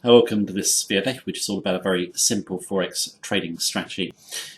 Welcome to this video, which is all about a very simple Forex trading strategy,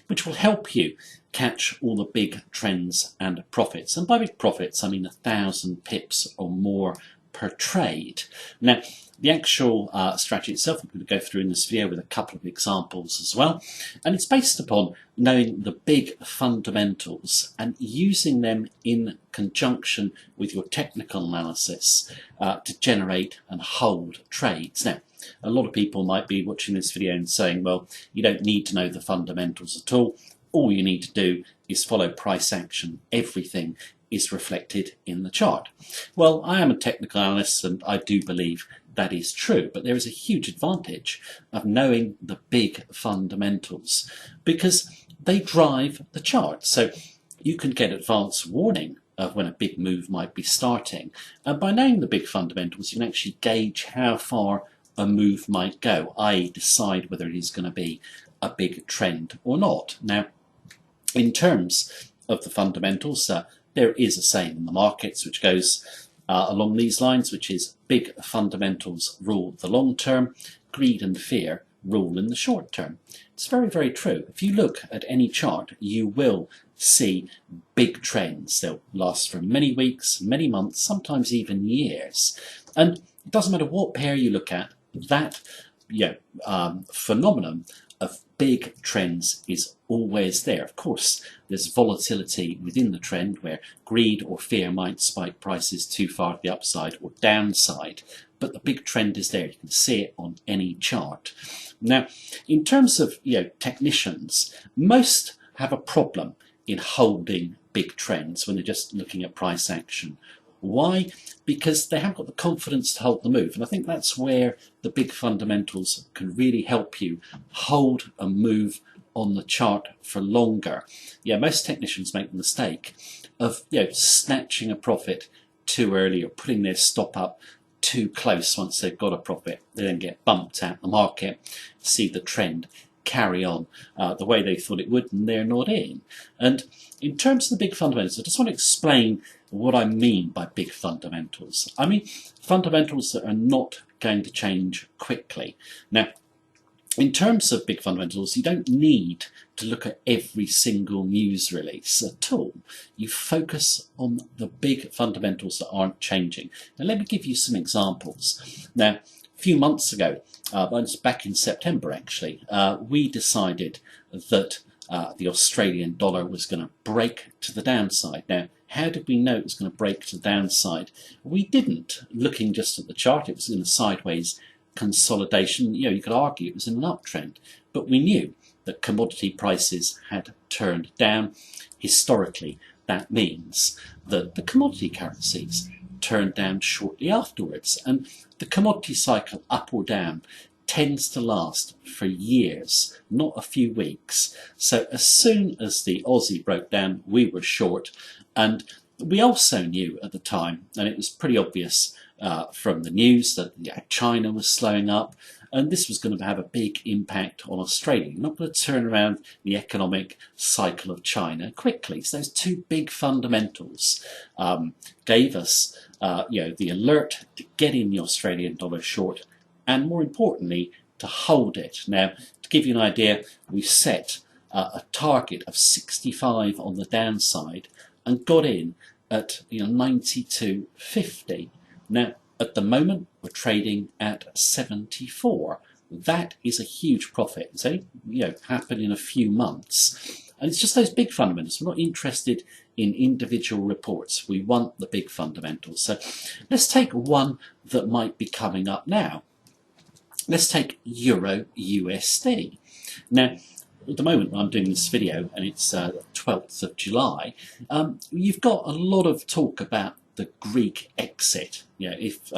which will help you catch all the big trends and profits. And by big profits, I mean 1,000 pips or more per trade. Now, the actual strategy itself, I'm going to go through in this video with a couple of examples as well. And it's based upon knowing the big fundamentals and using them in conjunction with your technical analysis to generate and hold trades. Now, a lot of people might be watching this video and saying, well, you don't need to know the fundamentals at all. All you need to do is follow price action. Everything is reflected in the chart. Well, I am a technical analyst and I do believe that is true, but there is a huge advantage of knowing the big fundamentals because they drive the chart. So you can get advance warning of when a big move might be starting. And by knowing the big fundamentals, you can actually gauge how far a move might go, i.e. decide whether it is going to be a big trend or not. Now, in terms of the fundamentals, there is a saying in the markets which goes along these lines, which is big fundamentals rule the long term, greed and fear rule in the short term. It's very, very true. If you look at any chart, you will see big trends. They'll last for many weeks, many months, sometimes even years. And it doesn't matter what pair you look at, that phenomenon of big trends is always there. Of course, there's volatility within the trend where greed or fear might spike prices too far to the upside or downside, but the big trend is there. You can see it on any chart. Now, in terms of technicians, most have a problem in holding big trends when they're just looking at price action. Why? Because they haven't got the confidence to hold the move. And I think that's where the big fundamentals can really help you hold a move on the chart for longer. Yeah, most technicians make the mistake of snatching a profit too early or putting their stop up too close once they've got a profit. They then get bumped out the market, see the trend carry on the way they thought it would, and they're not in. And in terms of the big fundamentals, I just want to explain what I mean by big fundamentals. I mean fundamentals that are not going to change quickly. Now, in terms of big fundamentals, you don't need to look at every single news release at all. You focus on the big fundamentals that aren't changing. Now, let me give you some examples. Now, a few months ago, back in September actually, we decided that the Australian dollar was going to break to the downside. Now, how did we know it was going to break to the downside? We didn't. Looking just at the chart, it was in a sideways consolidation. You could argue it was in an uptrend, but we knew that commodity prices had turned down. Historically, that means that the commodity currencies turned down shortly afterwards, and the commodity cycle, up or down, tends to last for years, not a few weeks. So as soon as the Aussie broke down, we were short, and we also knew at the time, and it was pretty obvious from the news, that China was slowing up, and this was going to have a big impact on Australia. You're not going to turn around the economic cycle of China quickly. So those two big fundamentals gave us the alert to get in the Australian dollar short, and more importantly, to hold it. Now, to give you an idea, we set a target of 65 on the downside and got in at 92.50. Now, at the moment, we're trading at 74. That is a huge profit. It's only happened in a few months. And it's just those big fundamentals. We're not interested in individual reports. We want the big fundamentals. So let's take one that might be coming up now. Let's take Euro USD. Now, at the moment I'm doing this video, and it's the 12th of July, you've got a lot of talk about the Greek exit. If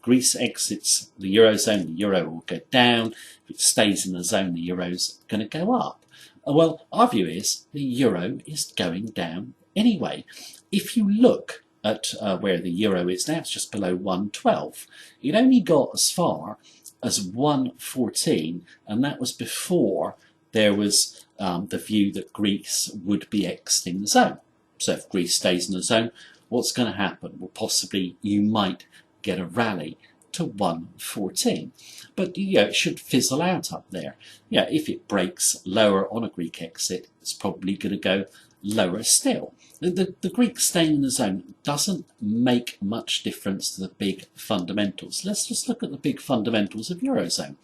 Greece exits the Eurozone, the Euro will go down. If it stays in the zone, the Euro's going to go up. Well, our view is the Euro is going down anyway. If you look at where the Euro is now, it's just below 112. It only got as far as 114, and that was before there was the view that Greece would be exiting the zone. So if Greece stays in the zone, what's going to happen? Well, possibly you might get a rally to 114. But it should fizzle out up there. If it breaks lower on a Greek exit, it's probably going to go lower still. The Greek staying in the zone doesn't make much difference to the big fundamentals. Let's just look at the big fundamentals of Eurozone.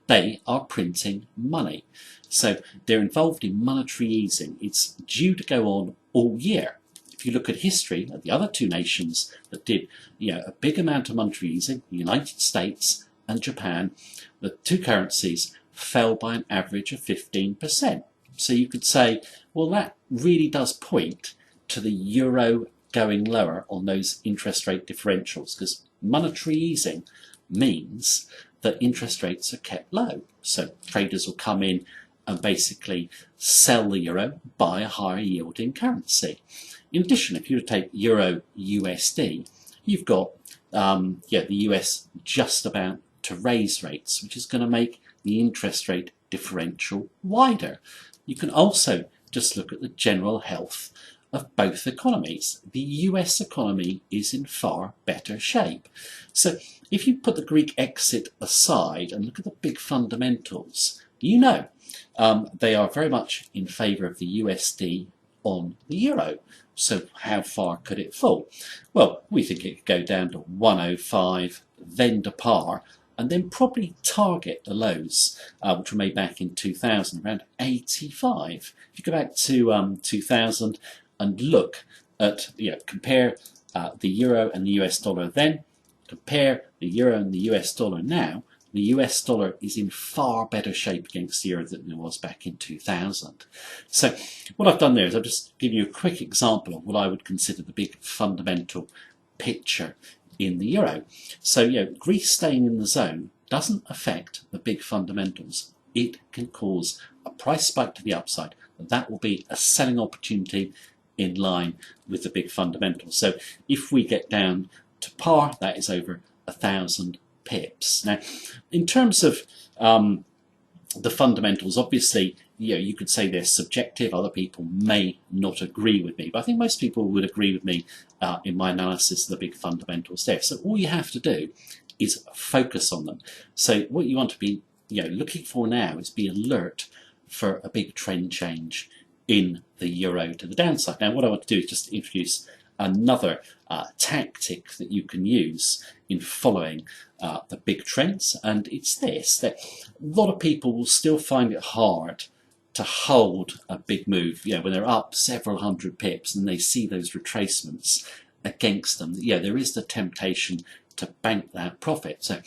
They are printing money. So they're involved in monetary easing. It's due to go on all year. If you look at history, at the other two nations that did a big amount of monetary easing, the United States and Japan, the two currencies fell by an average of 15%. So you could say, well, that really does point to the euro going lower on those interest rate differentials, because monetary easing means that interest rates are kept low. So traders will come in and basically sell the euro, buy a higher yielding currency. In addition, if you were to take euro USD, you've got the US just about to raise rates, which is going to make the interest rate differential wider. You can also just look at the general health of both economies. The US economy is in far better shape. So if you put the Greek exit aside and look at the big fundamentals, they are very much in favour of the USD on the euro. So how far could it fall? Well, we think it could go down to 105, then to par, and then probably target the lows, which were made back in 2000, around 85. If you go back to 2000 and look at, compare the euro and the US dollar then, compare the euro and the US dollar now, the US dollar is in far better shape against the euro than it was back in 2000. So what I've done there is I've just given you a quick example of what I would consider the big fundamental picture in the euro. So, Greece staying in the zone doesn't affect the big fundamentals. It can cause a price spike to the upside. That will be a selling opportunity in line with the big fundamentals. So if we get down to par, that is over 1,000 pips. Now, in terms of the fundamentals, obviously, you could say they're subjective. Other people may not agree with me, but I think most people would agree with me in my analysis of the big fundamentals there. So all you have to do is focus on them. So what you want to be looking for now is be alert for a big trend change in the euro to the downside. Now what I want to do is just introduce another tactic that you can use in following the big trends, and it's this, that a lot of people will still find it hard to hold a big move, when they're up several hundred pips and they see those retracements against them. There is the temptation to bank that profit. So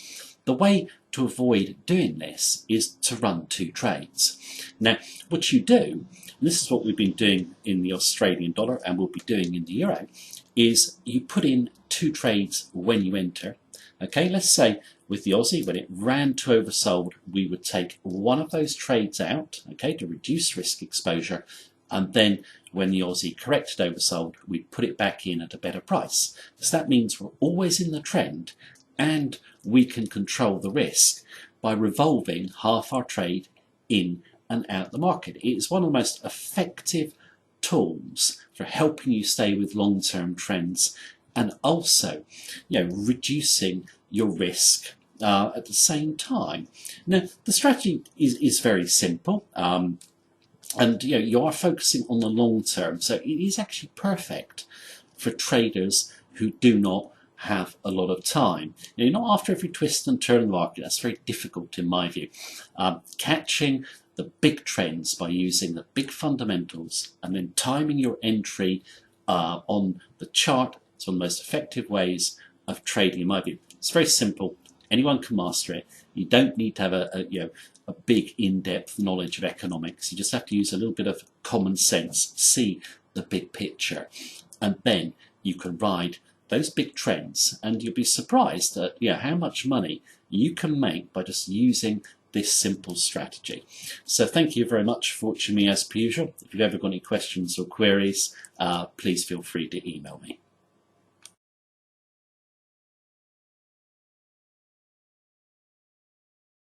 the way to avoid doing this is to run two trades. Now, what you do, and this is what we've been doing in the Australian dollar and we'll be doing in the euro, is you put in two trades when you enter. Okay, let's say with the Aussie, when it ran to oversold, we would take one of those trades out, okay, to reduce risk exposure, and then when the Aussie corrected oversold, we'd put it back in at a better price. So that means we're always in the trend, and we can control the risk by revolving half our trade in and out the market. It is one of the most effective tools for helping you stay with long-term trends and also, reducing your risk at the same time. Now, the strategy is very simple, and you are focusing on the long term, so it is actually perfect for traders who do not have a lot of time. You're not after every twist and turn in the market. That's very difficult in my view. Catching the big trends by using the big fundamentals and then timing your entry on the chart. It's one of the most effective ways of trading in my view. It's very simple. Anyone can master it. You don't need to have a big in-depth knowledge of economics. You just have to use a little bit of common sense, see the big picture, and then you can ride those big trends, and you'll be surprised at how much money you can make by just using this simple strategy. So thank you very much for watching me as per usual. If you've ever got any questions or queries, please feel free to email me.